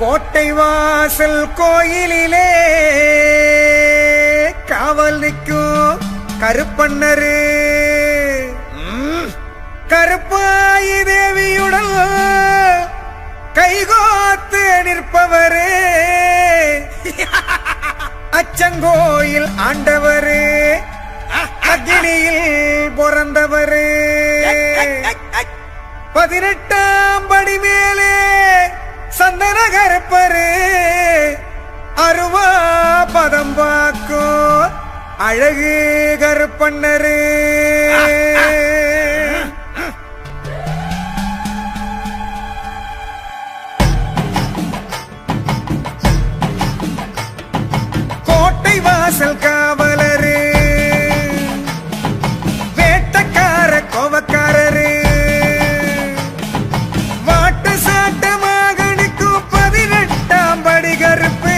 கோட்டை வாசல் கோயிலிலே காவல் நிற்கும் கருப்பண்ணரு கருப்பாயி தேவியுடன் கைகோத்து நிற்பவரு அச்சங்கோயில் ஆண்டவரு அக்னியில் பிறந்தவரு 18ஆம் படி மேலே சந்தன கருப்பரு அருவா பதம் பாக்கும் அழகு கருப்பண்ணரு கோட்டை வாசல் காவலரு வேட்டக்கார கோவக்காரரு வாட்ட சாட்டமாக நிற்கும் 18ஆம் படி கருப்பு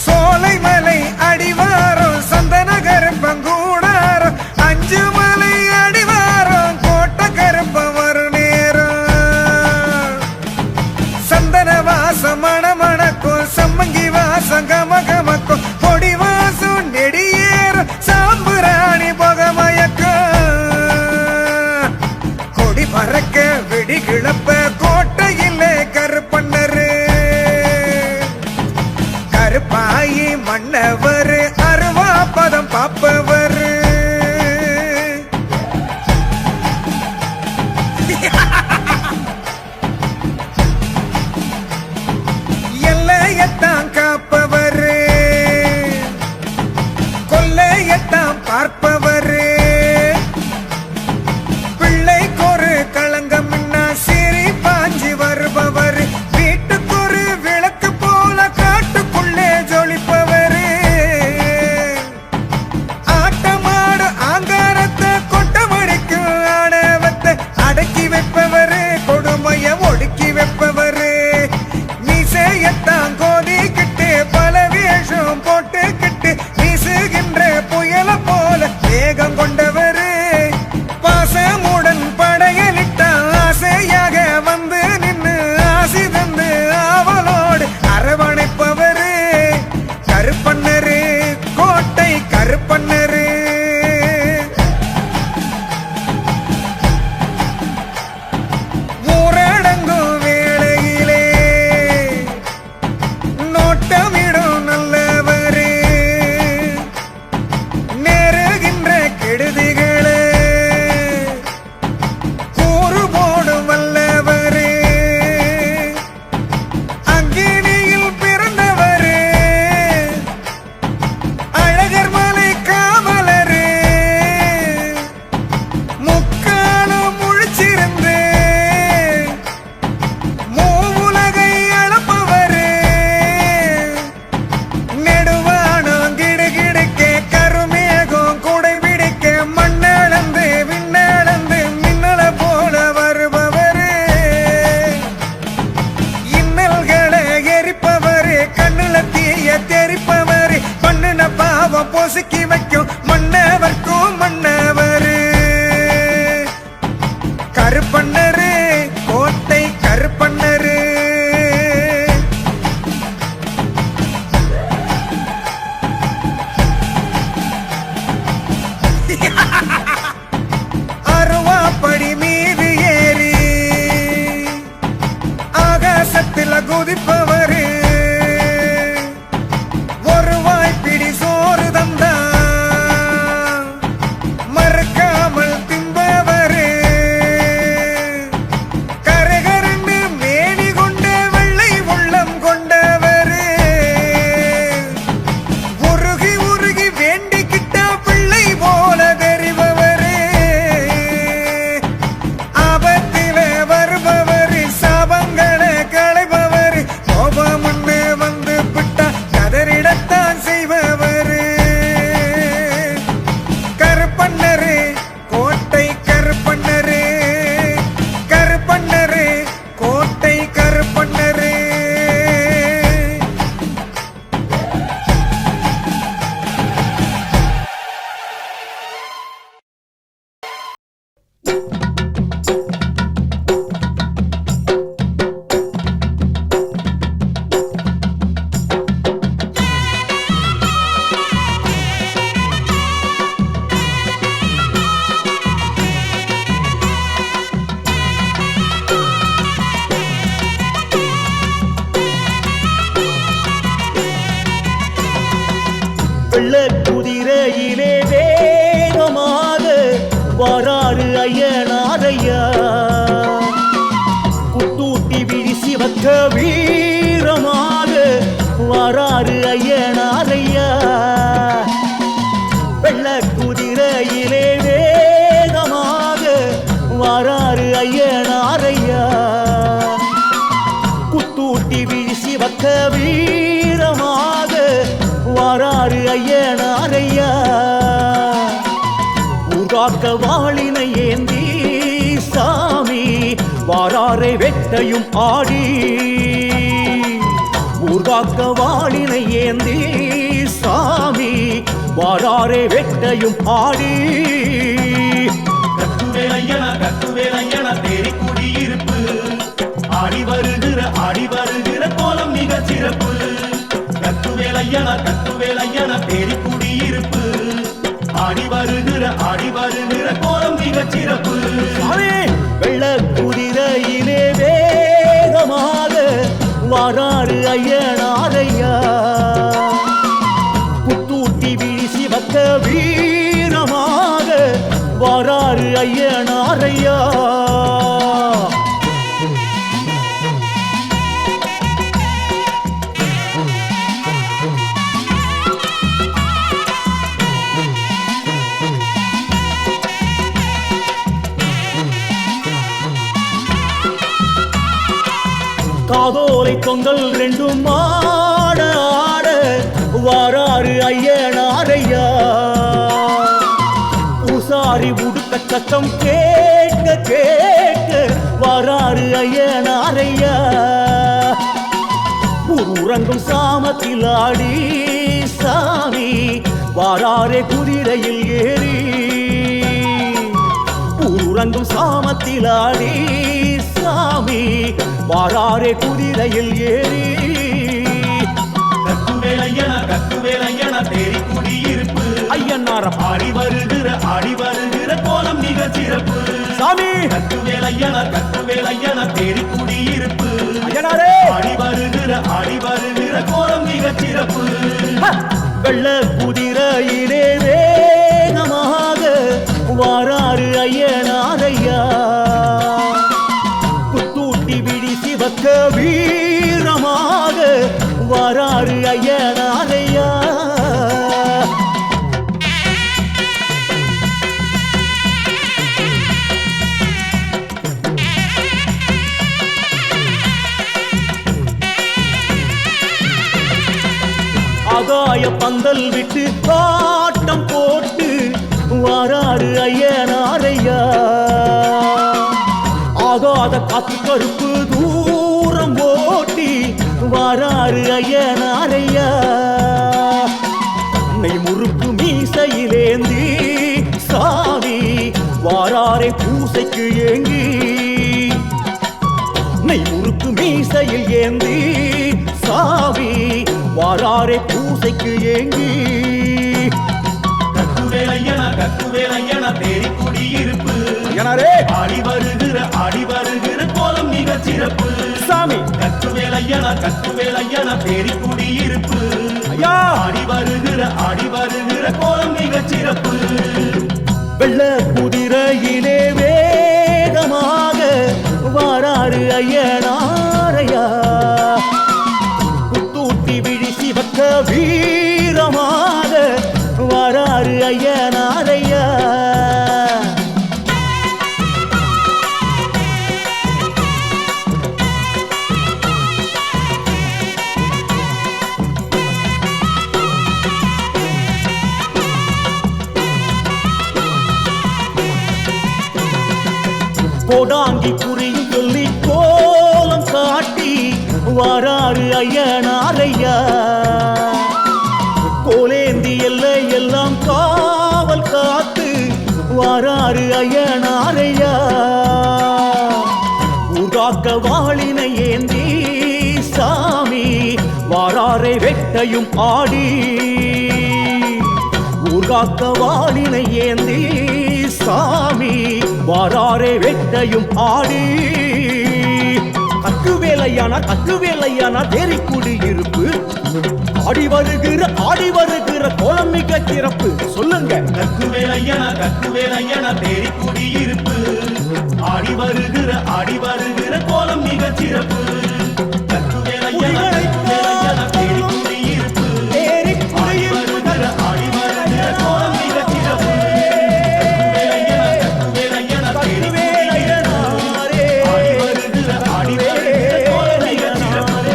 சோலைமலை அடிவாரம் சந்தன கருப்பங்கூடாரம் 5 மலை அடிவாரம் கோட்டை கருப்பம் வரும் நேரம் சந்தன வாசம் மணமணக்கும் சம்மங்கி வாசம் கமகமக்கும் கொடி வாசம் நெடியேறும் சாம்புராணி புகமயக்கம் கொடி பறக்க வெடி கிளப்ப கோட்டையிலே கருப்பண்ணரு கருப்பாயி மன்னவரு அருவா பதம் பாப்பவரு எல்லையத்தான் காப்பவரு கொல்லையத்தான் பார்ப்பவரு பிள்ளைக்கொரு களங்கம் சீறி பாஞ்சி வருபவரு வீட்டுக்கொரு விளக்கு போல காட்டுக்குள்ளே ஜொலிப்பவரு ஆட்டமாடு ஆங்காரத்தை கொட்டமடிக்கு ஆணவத்தை அடக்கி வைப்பவரு கொடுமைய ஒடுக்கி வைப்பவரு மீசையத்தான் கோதிக்கிட்டு பல வேஷம் போட்டுக்கிட்டு வீசுகின்ற புயல போல வெள்ள குதிரையிலே வேகமாக வராறு ஐயனாரையா குத்தூட்டி விழிசி வக்க வீரமாக வராறு ஐயனாரையா வெள்ள குதிரையிலே வேகமாக வராறு ஐயனாரையா குத்தூட்டி விழிசி வக்க வீரமாக வராறு ஐயனாரையா ஊர்காக்க வாளினை ஏந்தி சாமி வாராரை வெட்டையும் ஆடி ஊர்காக்க வாளினை ஏந்தி சாமி வாராரை வெட்டையும் ஆடி கத்துவேலையன தேடி குடியிருப்பு ஆடி வருகிற கோலம் மிக சிறப்பு கத்துவேலையன தேடி குடியிருப்பு ஆடி வருகிற கோலம் மிக சிறப்பு வெள்ள குதிரையிலே வேகமாக வராறு ஐயனாரையா குத்தூட்டி விழிசி வக்க வீரமாக வராறு ஐயனாரையா காதோலை தொங்கல் ரெண்டும் ஆட ஆட வராறு ஐயனாரையா பூசாரி உடுக்க சத்தம் கேட்க கேட்க வராறு ஐயனாரையா உறங்கும் சாமத்தில் ஆடி சாமி வாராரே குதிரையில் ஏறி உறங்கும் சாமத்தில் ஆடி சாமி வாராரே குதிரையில் ஏறி கத்துவேலையன தேடி குடியிருப்பு ஐயனாரம் ஆடி வருகிற கோலம் மிக சிறப்பு சாமி கத்துவேலையன தேடி குடியிருப்பு ஐயனாரே ஆடி வருகிற கோலம் மிக சிறப்பு வெள்ள குதிரையிலே வேகமாக வாராறு ஐயனாரையா குத்தூட்டி விழிசி வக்க வீரமாக வராறு ஐயனாரையா ஆகாய பந்தல் விட்டு காட்டம் போட்டு வராறு ஐயனாரையா ஆகாத காத்து கருப்பு தூரம் ஓட்டி வராறு ஐயனாரையா அன்னை முறுக்கு மீசையிலேந்தி சாமி வாராரை பூசைக்கு ஏங்கி நெய் முறுக்கு மீசையில் ஏந்தி சாமி வாராரை பூசைக்கு ஏங்கி கத்துவேலையன தேடி குடியிருப்பு ஐயனாரே ஆடி வருகிற கோலம் மிக சிறப்பு சாமி கத்துவேலையன தேடி குடியிருப்பு ஐயா ஆடி வருகிற கோலம் மிக சிறப்பு வெள்ள குதிரையிலே வேகமாக வராறு ஐயனாரையா குத்தூட்டி விழிசி வக்க வீரமாக வராறு ஐயனாரையா கோடாங்கி குறியும் சொல்லி கோலம் காட்டி வராறு ஐயனாரையா கோலேந்தி எல்லை எல்லாம் காவல் காத்து வராறு ஐயனாரையா ஊர்காக்க வாளினை ஏந்தி சாமி வாராரை வெட்டையும் ஆடி ஊர்காக்க வாளினை ஏந்தி சாமி வாராரே வெட்டையும் ஆடி கத்துவேலையான தேரி குடியிருப்பு ஆடி வருகிற கோலம் சிறப்பு சொல்லுங்க. கக்குவேலையன தேடி குடியிருப்பு ஆடி வருகிற கோலம் மிகச் சிறப்பு. கக்குவேலையன தேடி குடியிருப்பு ஆடி வருகிற கோலம் மிகச் சிறப்பு. கக்குவேலையன தேடி குடியிருப்பு ஆடி வருகிற கோலம் மிகச் சிறப்பு.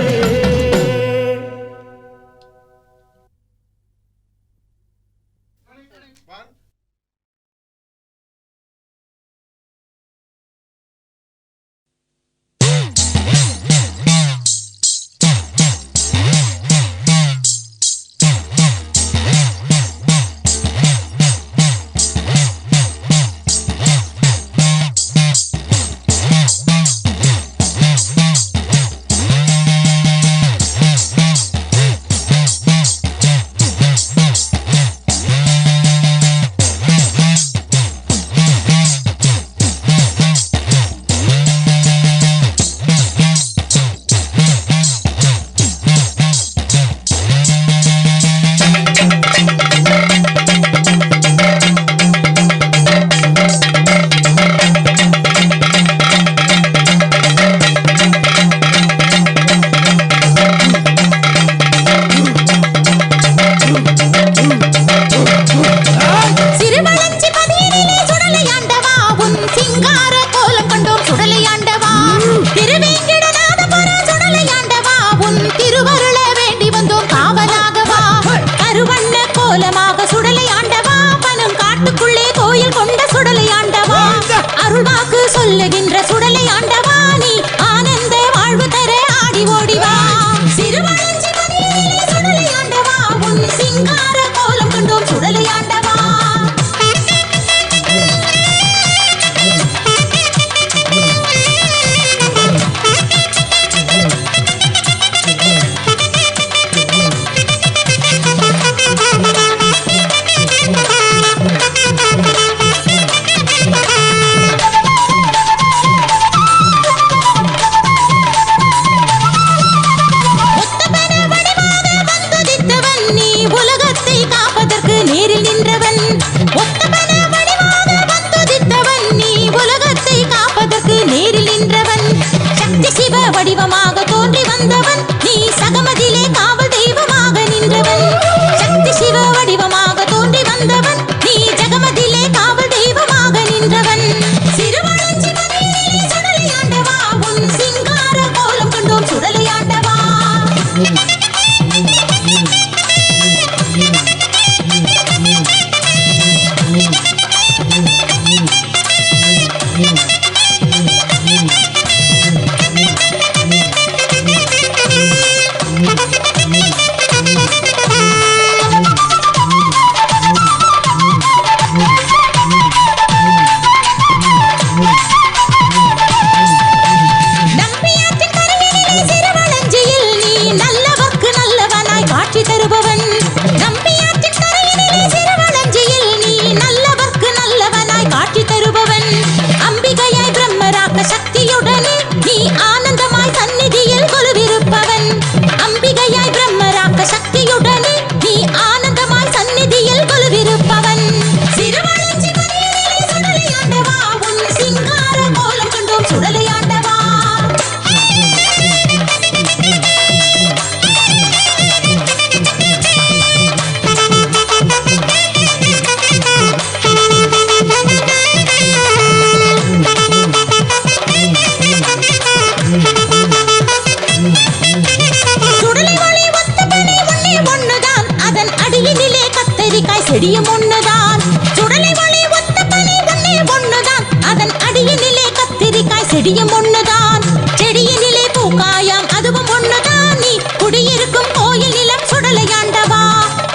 செடியும் ஒண்ணுதான், சுடலை மொழி ஒத்த பனி ஒன்னே ஒண்ணுதான், அதன் அடியினிலே கத்திரிக்காய் செடியும் ஒண்ணுதான், செடியினிலே பூக்காயாம் அதுவும் ஒண்ணுதான், நீ குடியிருக்கும் கோயில் நிலம் சுடலையாண்டவா,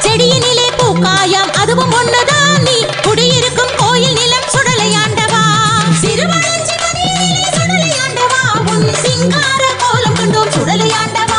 செடியினிலே பூக்காயாம் அதுவும் ஒண்ணுதான், நீ குடியிருக்கும் கோயில் நிலம் சுடலையாண்டவா, சிறுவளஞ்சி மணியிலே சுடலையாண்டவா, உன் சிங்கார கோலம் கண்டோம் சுடலையாண்டவா.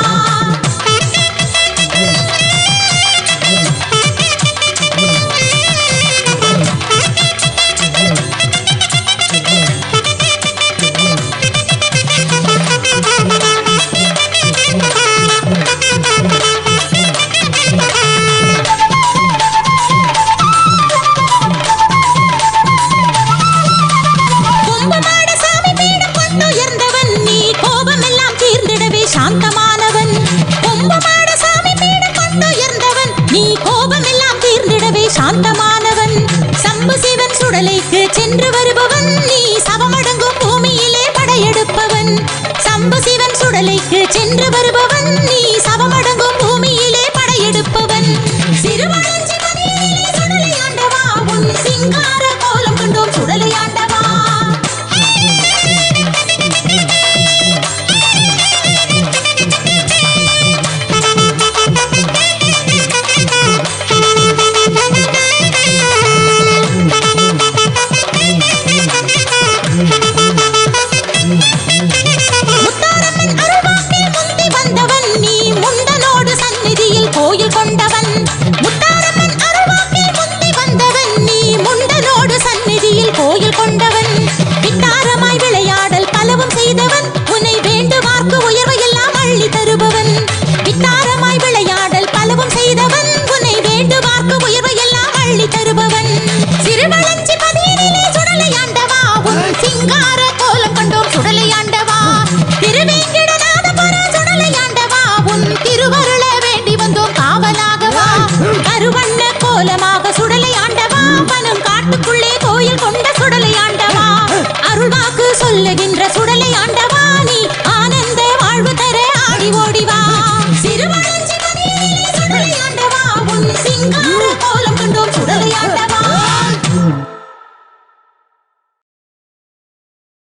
கோலமாக சுடலை ஆண்டவா பனம் காட்டுக்குள்ளே கோயில் கொண்ட சுடலை ஆண்டவா அருள்வாக்கு சொல்லுகின்ற சுடலை ஆண்டவா நீ ஆனந்த வாழ்வு தர ஆடி ஓடி